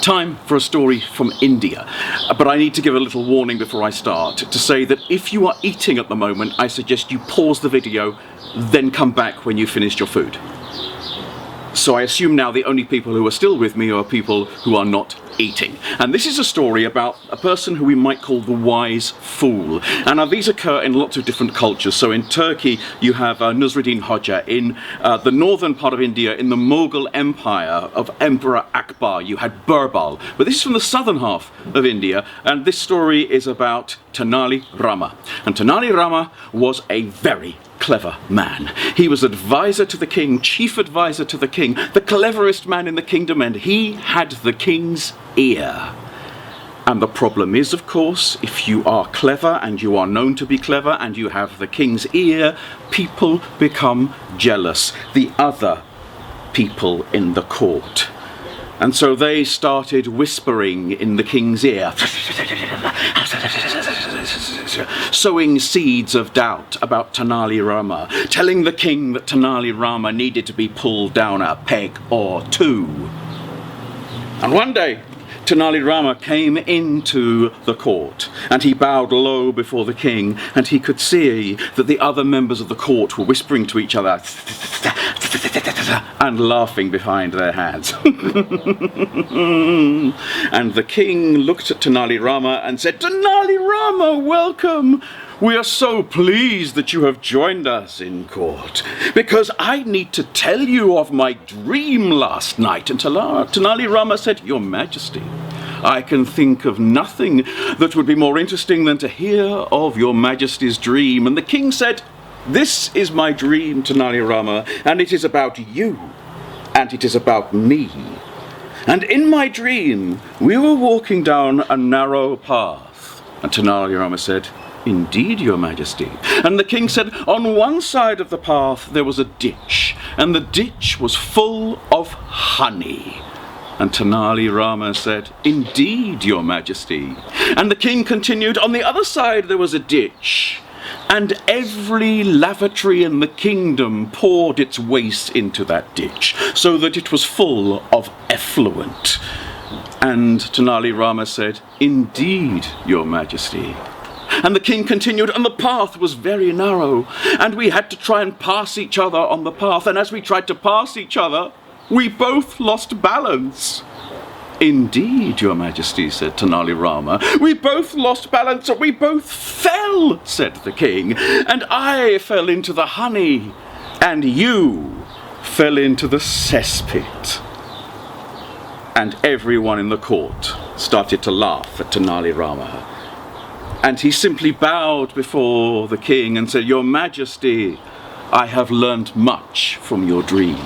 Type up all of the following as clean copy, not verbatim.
Time for a story from India, but I need to give a little warning before I start to say that if you are eating at the moment, I suggest you pause the video, then come back when you've finished your food. So I assume now the only people who are still with me are people who are not eating. And this is a story about a person who we might call the wise fool. And now these occur in lots of different cultures. So in Turkey you have Nusruddin Hoxha. In the northern part of India, in the Mughal Empire of Emperor Akbar, you had Birbal. But this is from the southern half of India, and this story is about Tenali Rama. And Tenali Rama was a very clever man. He was advisor to the king, chief advisor to the king, the cleverest man in the kingdom, and he had the king's ear. And the problem is, of course, if you are clever and you are known to be clever and you have the king's ear, people become jealous, the other people in the court. And so they started whispering in the king's ear, sowing seeds of doubt about Tenali Rama, telling the king that Tenali Rama needed to be pulled down a peg or two. And one day, Tenali Rama came into the court, and he bowed low before the king, and he could see that the other members of the court were whispering to each other and laughing behind their hands. And the king looked at Tenali Rama and said, "Tenali Rama, welcome! We are so pleased that you have joined us in court, because I need to tell you of my dream last night." And Tenali Rama said, "Your Majesty, I can think of nothing that would be more interesting than to hear of your Majesty's dream." And the king said, "This is my dream, Tenali Rama, and it is about you, and it is about me. And in my dream, we were walking down a narrow path." And Tenali Rama said, "Indeed, your Majesty." And the king said, "On one side of the path there was a ditch, and the ditch was full of honey." And Tenali Rama said, "Indeed, your Majesty." And the king continued, "On the other side there was a ditch, and every lavatory in the kingdom poured its waste into that ditch, so that it was full of effluent." And Tenali Rama said, "Indeed, your Majesty." And the king continued, "And the path was very narrow, and we had to try and pass each other on the path, and as we tried to pass each other, we both lost balance." "Indeed, your Majesty," said Tenali Rama. "We both lost balance, and we both fell," said the king. "And I fell into the honey, and you fell into the cesspit." And everyone in the court started to laugh at Tenali Rama. And he simply bowed before the king and said, "Your Majesty, I have learnt much from your dream."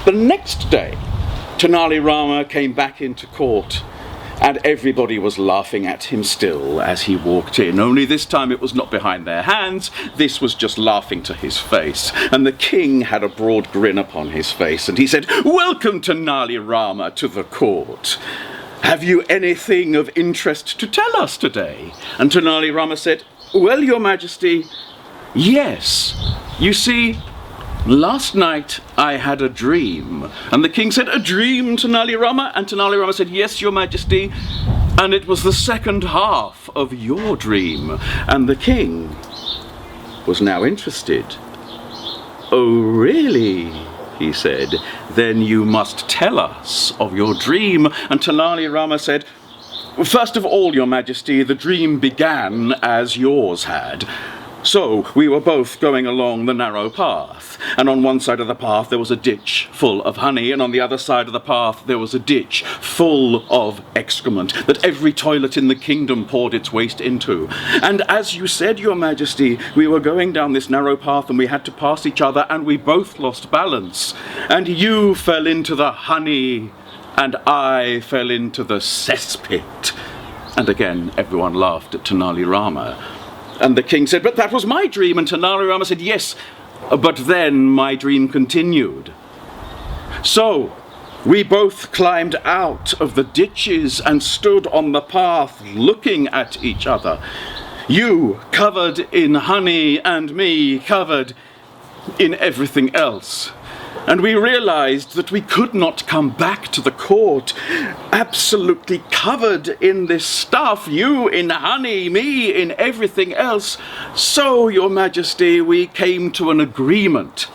The next day, Tenali Rama came back into court, and everybody was laughing at him still as he walked in. Only this time it was not behind their hands, this was just laughing to his face. And the king had a broad grin upon his face, and he said, "Welcome, Tenali Rama, to the court. Have you anything of interest to tell us today?" And Tenali Rama said, "Well, your Majesty, yes. You see, last night I had a dream." And the king said, "A dream, Tenali Rama?" And Tenali Rama said, "Yes, your Majesty, and it was the second half of your dream." And the king was now interested. "Oh, really?" he said. "Then you must tell us of your dream." And Tenali Rama said, "First of all, your Majesty, the dream began as yours had. So we were both going along the narrow path, and on one side of the path there was a ditch full of honey, and on the other side of the path there was a ditch full of excrement that every toilet in the kingdom poured its waste into. And as you said, your Majesty, we were going down this narrow path and we had to pass each other, and we both lost balance. And you fell into the honey, and I fell into the cesspit." And again everyone laughed at Tenali Rama. And the king said, "But that was my dream." And Tenali Rama said, "Yes, but then my dream continued. So we both climbed out of the ditches and stood on the path looking at each other. You covered in honey and me covered in everything else. And we realized that we could not come back to the court absolutely covered in this stuff, you in honey, me in everything else. So, Your Majesty, we came to an agreement.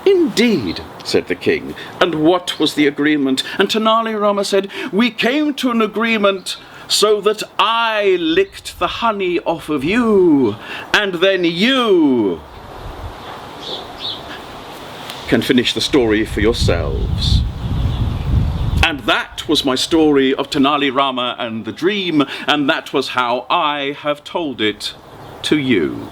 Indeed, said the king. And what was the agreement? And Tenali Rama said, we came to an agreement so that I licked the honey off of you, and then you can finish the story for yourselves. And that was my story of Tenali Rama and the dream, and that was how I have told it to you.